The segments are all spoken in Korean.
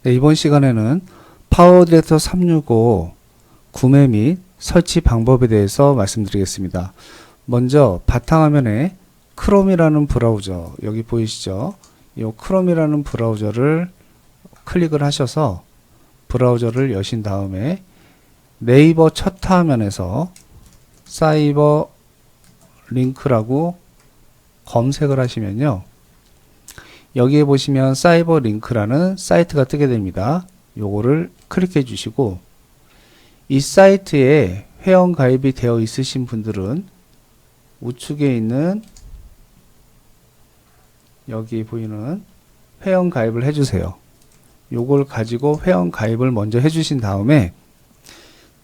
네, 이번 시간에는 파워디렉터 365 구매 및 설치 방법에 대해서 말씀드리겠습니다. 먼저 바탕화면에 크롬이라는 브라우저, 여기 보이시죠? 이 크롬이라는 브라우저를 클릭을 하셔서 브라우저를 여신 다음에 네이버 첫 화면에서 사이버 링크라고 검색을 하시면요, 여기에 보시면 사이버 링크라는 사이트가 뜨게 됩니다. 요거를 클릭해 주시고, 이 사이트에 회원 가입이 되어 있으신 분들은 우측에 있는 여기 보이는 회원 가입을 해주세요. 요걸 가지고 회원 가입을 먼저 해주신 다음에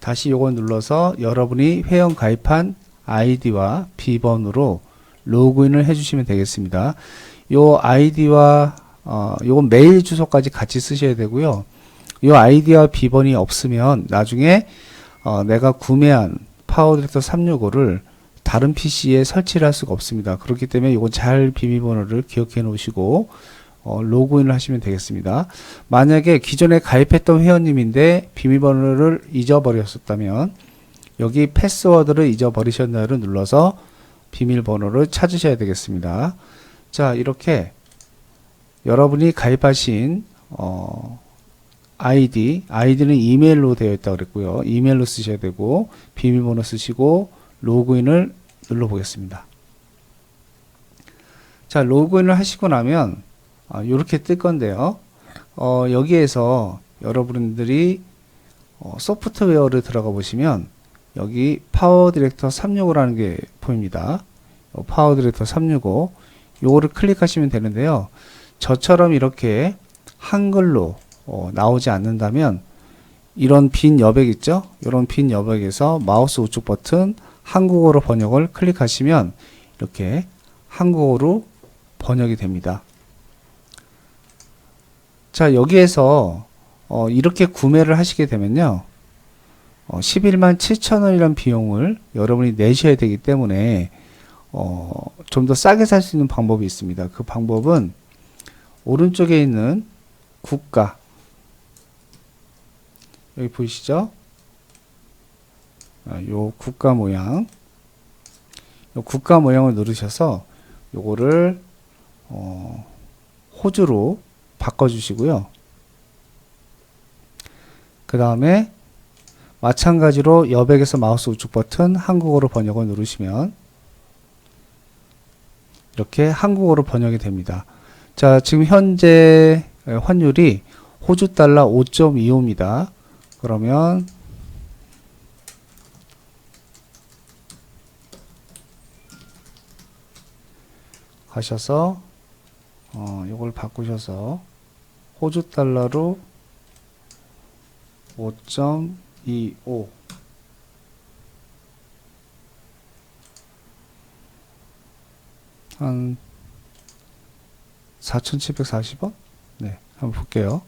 다시 요걸 눌러서 여러분이 회원 가입한 아이디와 비번으로 로그인을 해주시면 되겠습니다. 요 아이디와 요건 메일 주소까지 같이 쓰셔야 되고요. 요 아이디와 비번이 없으면 나중에 내가 구매한 파워디렉터 365를 다른 PC에 설치를 할 수가 없습니다. 그렇기 때문에 이건 잘 비밀번호를 기억해 놓으시고 로그인을 하시면 되겠습니다. 만약에 기존에 가입했던 회원님인데 비밀번호를 잊어버렸었다면 여기 패스워드를 잊어버리셨나요를 눌러서 비밀번호를 찾으셔야 되겠습니다. 자, 이렇게 여러분이 가입하신 아이디는 이메일로 되어 있다고 그랬고요. 이메일로 쓰셔야 되고 비밀번호 쓰시고 로그인을 눌러 보겠습니다. 자, 로그인을 하시고 나면 이렇게 뜰 건데요. 여기에서 여러분들이 소프트웨어를 들어가 보시면 여기 파워디렉터 365라는 게 보입니다. 파워디렉터 365 요거를 클릭하시면 되는데요. 저처럼 이렇게 한글로 나오지 않는다면 이런 빈 여백 있죠? 이런 빈 여백에서 마우스 우측 버튼 한국어로 번역을 클릭하시면 이렇게 한국어로 번역이 됩니다. 자, 여기에서 이렇게 구매를 하시게 되면요, 11만 7천원이라는 비용을 여러분이 내셔야 되기 때문에 좀 더 싸게 살 수 있는 방법이 있습니다. 그 방법은 오른쪽에 있는 국가, 여기 보이시죠? 요 국가 모양, 요 국가 모양을 누르셔서 요거를 호주로 바꿔주시고요. 그 다음에 마찬가지로 여백에서 마우스 우측 버튼 한국어로 번역을 누르시면 이렇게 한국어로 번역이 됩니다. 자, 지금 현재 환율이 호주 달러 5.25입니다. 그러면 가셔서 이걸 바꾸셔서 호주 달러로 5.25 한 4,740원? 네, 한번 볼게요.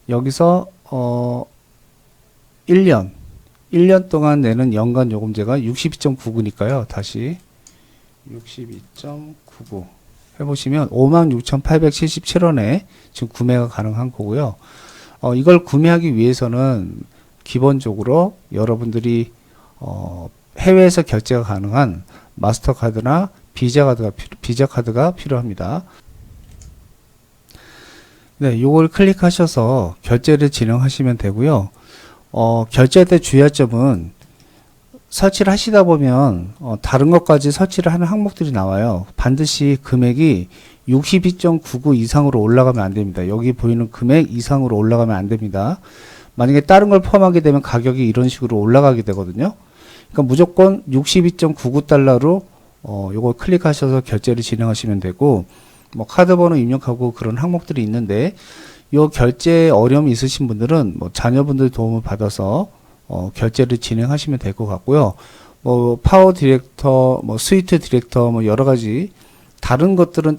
여기서 1년 동안 내는 연간 요금제가 62.99니까요. 다시 62.99 해보시면 56,877원에 지금 구매가 가능한 거고요. 이걸 구매하기 위해서는 기본적으로 여러분들이 해외에서 결제가 가능한 마스터카드나 비자 카드가 필요합니다. 네, 요걸 클릭하셔서 결제를 진행하시면 되고요. 결제할 때 주의할 점은 설치를 하시다 보면 다른 것까지 설치를 하는 항목들이 나와요. 반드시 금액이 62.99 이상으로 올라가면 안 됩니다. 여기 보이는 금액 이상으로 올라가면 안 됩니다. 만약에 다른 걸 포함하게 되면 가격이 이런 식으로 올라가게 되거든요. 그러니까 무조건 62.99달러로 요걸 클릭하셔서 결제를 진행하시면 되고, 뭐 카드 번호 입력하고 그런 항목들이 있는데 요 결제에 어려움이 있으신 분들은 뭐 자녀분들 도움을 받아서 결제를 진행하시면 될 것 같고요. 뭐 파워 디렉터, 뭐 스위트 디렉터, 뭐 여러 가지 다른 것들은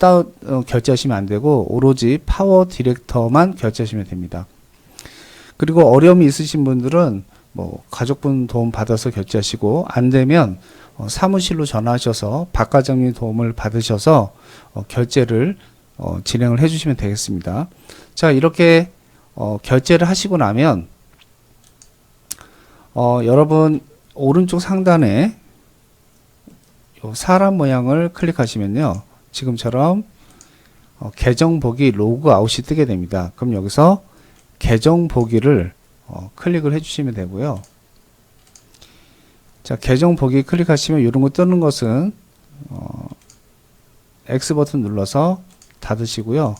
결제하시면 안 되고 오로지 파워 디렉터만 결제하시면 됩니다. 그리고 어려움이 있으신 분들은 뭐 가족분 도움 받아서 결제하시고, 안 되면 사무실로 전화하셔서 박 과장님 도움을 받으셔서 결제를 진행을 해주시면 되겠습니다. 자, 이렇게 결제를 하시고 나면 여러분 오른쪽 상단에 요 사람 모양을 클릭하시면요, 지금처럼 계정 보기 로그 아웃이 뜨게 됩니다. 그럼 여기서 계정 보기를 클릭을 해주시면 되고요. 자, 계정 보기 클릭하시면 이런 거 뜨는 것은 X 버튼 눌러서 닫으시고요.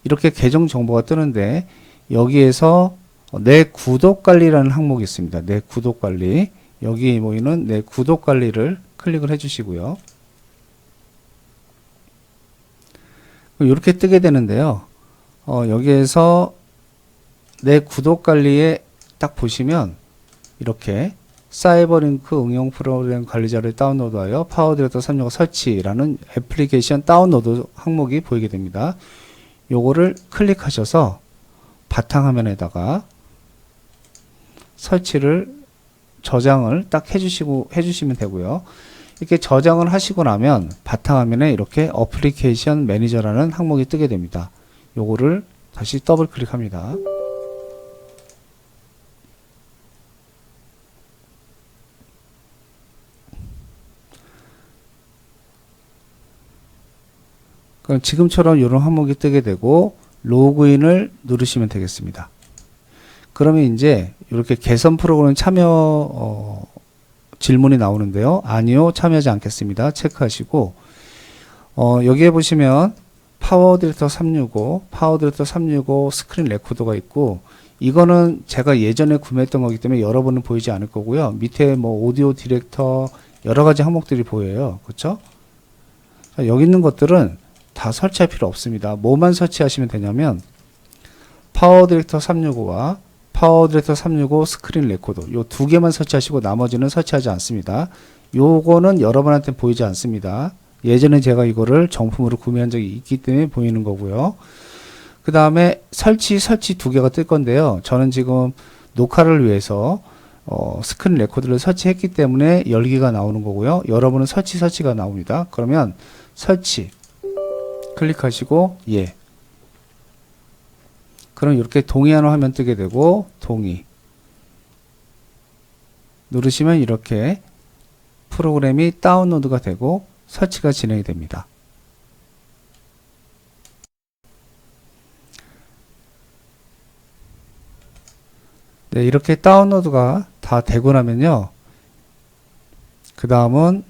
이렇게 계정 정보가 뜨는데 여기에서 내 구독 관리라는 항목이 있습니다. 내 구독 관리. 여기 보이는 내 구독 관리를 클릭을 해주시고요. 이렇게 뜨게 되는데요. 여기에서 내 구독 관리에 딱 보시면 이렇게 사이버링크 응용 프로그램 관리자를 다운로드하여 파워디렉터 365 설치라는 애플리케이션 다운로드 항목이 보이게 됩니다. 요거를 클릭하셔서 바탕화면에다가 설치를 저장을 딱 해주시면 되고요. 이렇게 저장을 하시고 나면 바탕화면에 이렇게 어플리케이션 매니저라는 항목이 뜨게 됩니다. 요거를 다시 더블 클릭합니다. 그럼 지금처럼 이런 항목이 뜨게 되고 로그인을 누르시면 되겠습니다. 그러면 이제 이렇게 개선 프로그램 참여 질문이 나오는데요. 아니요, 참여하지 않겠습니다. 체크하시고 여기에 보시면 파워디렉터 365, 파워디렉터 365 스크린 레코더가 있고, 이거는 제가 예전에 구매했던 거기 때문에 여러분은 보이지 않을 거고요. 밑에 뭐 오디오 디렉터 여러 가지 항목들이 보여요. 그렇죠? 자, 여기 있는 것들은 다 설치할 필요 없습니다. 뭐만 설치하시면 되냐면 파워디렉터 365와 파워디렉터 365 스크린 레코더 요 두 개만 설치하시고 나머지는 설치하지 않습니다. 요거는 여러분한테 보이지 않습니다. 예전에 제가 이거를 정품으로 구매한 적이 있기 때문에 보이는 거고요. 그 다음에 설치 두 개가 뜰 건데요. 저는 지금 녹화를 위해서 스크린 레코더를 설치했기 때문에 열기가 나오는 거고요. 여러분은 설치가 나옵니다. 그러면 설치 클릭하시고 예. 그럼 이렇게 동의하는 화면 뜨게 되고 동의 누르시면 이렇게 프로그램이 다운로드가 되고 설치가 진행이 됩니다. 네, 이렇게 다운로드가 다 되고 나면요, 그 다음은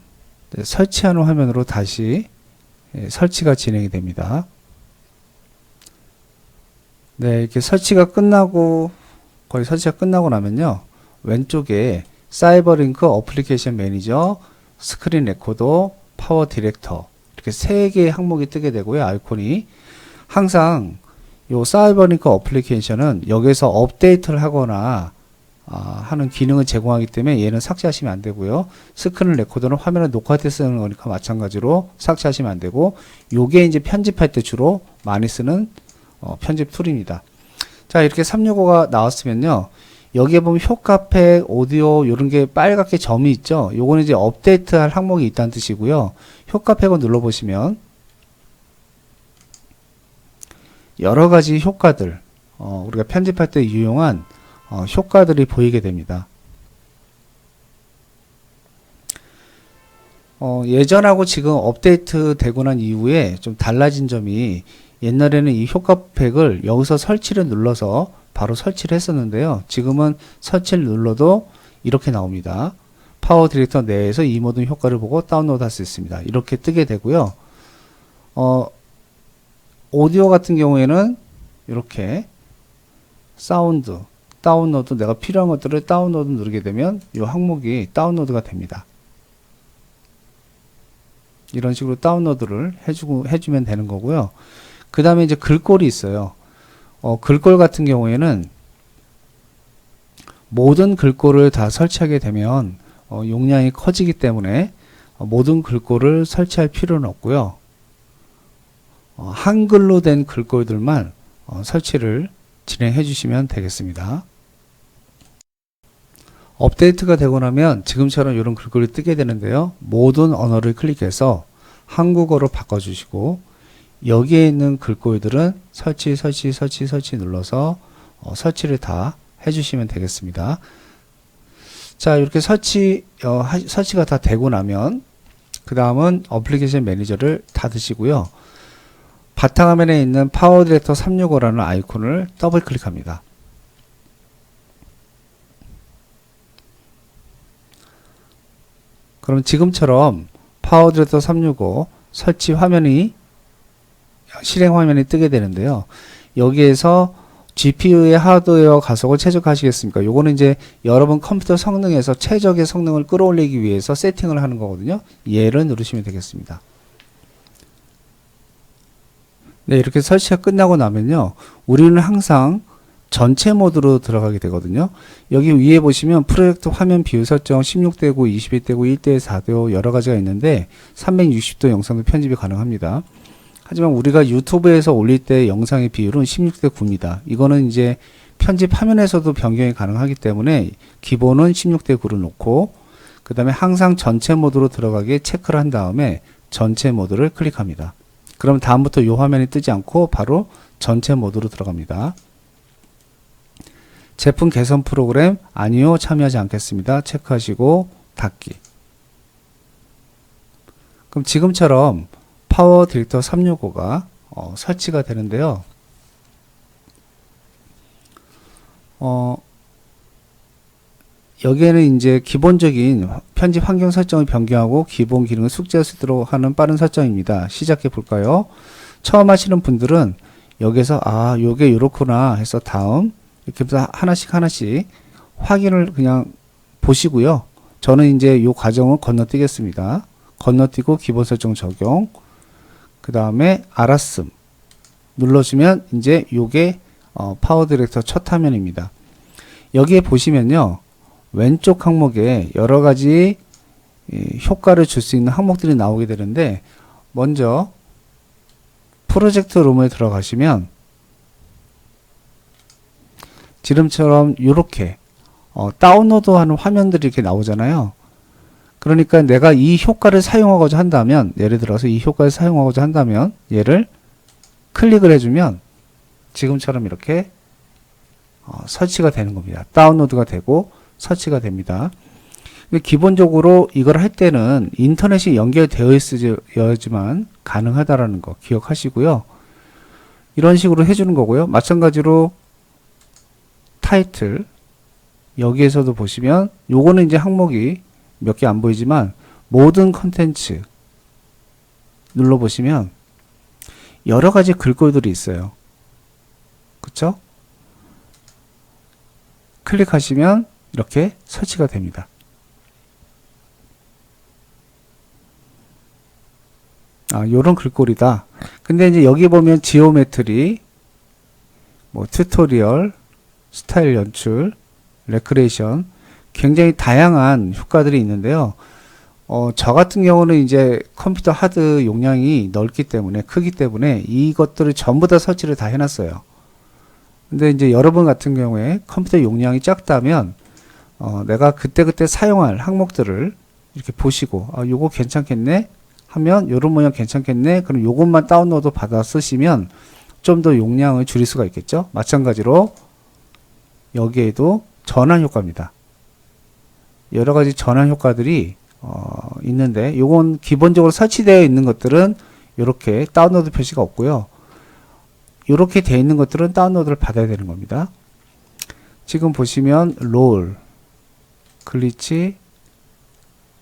설치하는 화면으로 다시 설치가 진행이 됩니다. 네, 이렇게 설치가 끝나고 거의 설치가 끝나고 나면요, 왼쪽에 사이버링크 어플리케이션 매니저, 스크린 레코더, 파워 디렉터 이렇게 세 개의 항목이 뜨게 되고요. 아이콘이 항상 요 사이버링크 어플리케이션은 여기서 업데이트를 하거나 하는 기능을 제공하기 때문에 얘는 삭제하시면 안 되고요. 스크린 레코더는 화면을 녹화할 때 쓰는 거니까 마찬가지로 삭제하시면 안 되고, 요게 이제 편집할 때 주로 많이 쓰는 편집 툴입니다. 자, 이렇게 365가 나왔으면요, 여기에 보면 효과팩, 오디오 이런 게 빨갛게 점이 있죠. 요거는 이제 업데이트할 항목이 있다는 뜻이고요. 효과팩을 눌러보시면 여러 가지 효과들, 우리가 편집할 때 유용한 효과들이 보이게 됩니다. 예전하고 지금 업데이트 되고 난 이후에 좀 달라진 점이, 옛날에는 이 효과팩을 여기서 설치를 눌러서 바로 설치를 했었는데요. 지금은 설치를 눌러도 이렇게 나옵니다. 파워 디렉터 내에서 이 모든 효과를 보고 다운로드 할 수 있습니다. 이렇게 뜨게 되고요. 오디오 같은 경우에는 이렇게 사운드, 다운로드, 내가 필요한 것들을 다운로드 누르게 되면 이 항목이 다운로드가 됩니다. 이런 식으로 다운로드를 해주면 되는 거고요. 그 다음에 이제 글꼴이 있어요. 글꼴 같은 경우에는 모든 글꼴을 다 설치하게 되면 용량이 커지기 때문에 모든 글꼴을 설치할 필요는 없고요. 한글로 된 글꼴들만 설치를 진행해 주시면 되겠습니다. 업데이트가 되고 나면 지금처럼 이런 글꼴이 뜨게 되는데요. 모든 언어를 클릭해서 한국어로 바꿔주시고, 여기에 있는 글꼴들은 설치 눌러서 설치를 다 해주시면 되겠습니다. 자, 이렇게 설치가 다 되고 나면 그 다음은 어플리케이션 매니저를 닫으시고요. 바탕화면에 있는 파워 디렉터 365라는 아이콘을 더블 클릭합니다. 그럼 지금처럼 파워 디렉터 365 설치 화면이 실행 화면이 뜨게 되는데요. 여기에서 GPU의 하드웨어 가속을 최적화하시겠습니까? 요거는 이제 여러분 컴퓨터 성능에서 최적의 성능을 끌어올리기 위해서 세팅을 하는 거거든요. 얘를 누르시면 되겠습니다. 네, 이렇게 설치가 끝나고 나면요. 우리는 항상 전체 모드로 들어가게 되거든요. 여기 위에 보시면 프로젝트 화면 비율 설정 16대 9, 21대 9, 1대 4대 5 여러 가지가 있는데 360도 영상도 편집이 가능합니다. 하지만 우리가 유튜브에서 올릴 때 영상의 비율은 16대 9입니다. 이거는 이제 편집 화면에서도 변경이 가능하기 때문에 기본은 16대 9를 놓고 그 다음에 항상 전체 모드로 들어가게 체크를 한 다음에 전체 모드를 클릭합니다. 그럼 다음부터 이 화면이 뜨지 않고 바로 전체 모드로 들어갑니다. 제품 개선 프로그램 아니요 참여하지 않겠습니다. 체크하시고 닫기. 그럼 지금처럼 파워 디렉터 365가 설치가 되는데요. 여기에는 이제 기본적인 편집 환경 설정을 변경하고 기본 기능을 숙지할 수 있도록 하는 빠른 설정입니다. 시작해 볼까요? 처음 하시는 분들은 여기서 요게 요렇구나 해서 다음 이렇게 해서 하나씩 확인을 그냥 보시고요. 저는 이제 요 과정을 건너뛰겠습니다. 건너뛰고 기본 설정 적용 그 다음에 알았음 눌러주면 이제 요게 파워 디렉터 첫 화면입니다. 여기에 보시면요. 왼쪽 항목에 여러 가지 효과를 줄 수 있는 항목들이 나오게 되는데 먼저 프로젝트 룸에 들어가시면 지금처럼 이렇게 다운로드하는 화면들이 이렇게 나오잖아요. 그러니까 내가 이 효과를 사용하고자 한다면 예를 들어서 이 효과를 사용하고자 한다면 얘를 클릭을 해주면 지금처럼 이렇게 설치가 되는 겁니다. 다운로드가 되고 설치가 됩니다. 기본적으로 이걸 할 때는 인터넷이 연결되어 있어야지만 가능하다라는 거 기억하시고요. 이런 식으로 해주는 거고요. 마찬가지로 타이틀 여기에서도 보시면 요거는 이제 항목이 몇 개 안 보이지만 모든 컨텐츠 눌러보시면 여러 가지 글꼴들이 있어요. 그쵸? 클릭하시면 이렇게 설치가 됩니다. 요런 글꼴이다. 근데 이제 여기 보면 지오메트리, 튜토리얼, 스타일 연출, 레크레이션 굉장히 다양한 효과들이 있는데요. 저 같은 경우는 이제 컴퓨터 하드 용량이 넓기 때문에 크기 때문에 이것들을 전부 다 설치를 다 해놨어요. 근데 이제 여러분 같은 경우에 컴퓨터 용량이 작다면 내가 그때그때 사용할 항목들을 이렇게 보시고 요거 괜찮겠네 하면 요런 모양 괜찮겠네 그럼 요것만 다운로드 받아 쓰시면 좀 더 용량을 줄일 수가 있겠죠. 마찬가지로 여기에도 전환 효과입니다. 여러 가지 전환 효과들이 있는데 요건 기본적으로 설치되어 있는 것들은 이렇게 다운로드 표시가 없고요. 이렇게 되어 있는 것들은 다운로드를 받아야 되는 겁니다. 지금 보시면 롤,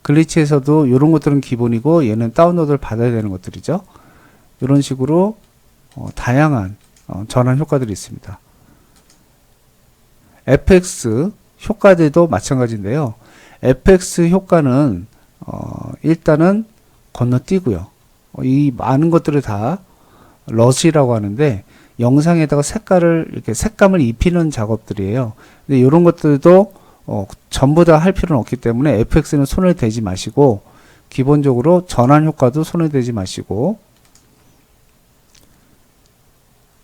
글리치에서도 이런 것들은 기본이고 얘는 다운로드를 받아야 되는 것들이죠. 이런 식으로 다양한 전환 효과들이 있습니다. FX 효과들도 마찬가지인데요. FX 효과는 일단은 건너뛰고요. 이 많은 것들을 다 러시라고 하는데 영상에다가 이렇게 색감을 입히는 작업들이에요. 근데 이런 것들도 전부 다 할 필요는 없기 때문에 FX는 손을 대지 마시고 기본적으로 전환 효과도 손을 대지 마시고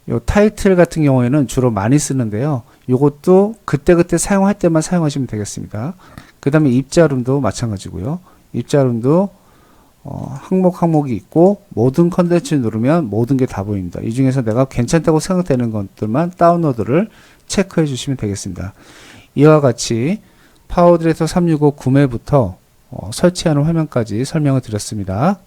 요 타이틀 같은 경우에는 주로 많이 쓰는데요. 요것도 그때그때 사용할 때만 사용하시면 되겠습니다. 그 다음에 입자룸도 마찬가지고요. 입자룸도 항목이 있고 모든 컨텐츠 누르면 모든 게 다 보입니다. 이 중에서 내가 괜찮다고 생각되는 것들만 다운로드를 체크해 주시면 되겠습니다. 이와 같이 파워디렉터 365 구매부터 설치하는 화면까지 설명을 드렸습니다.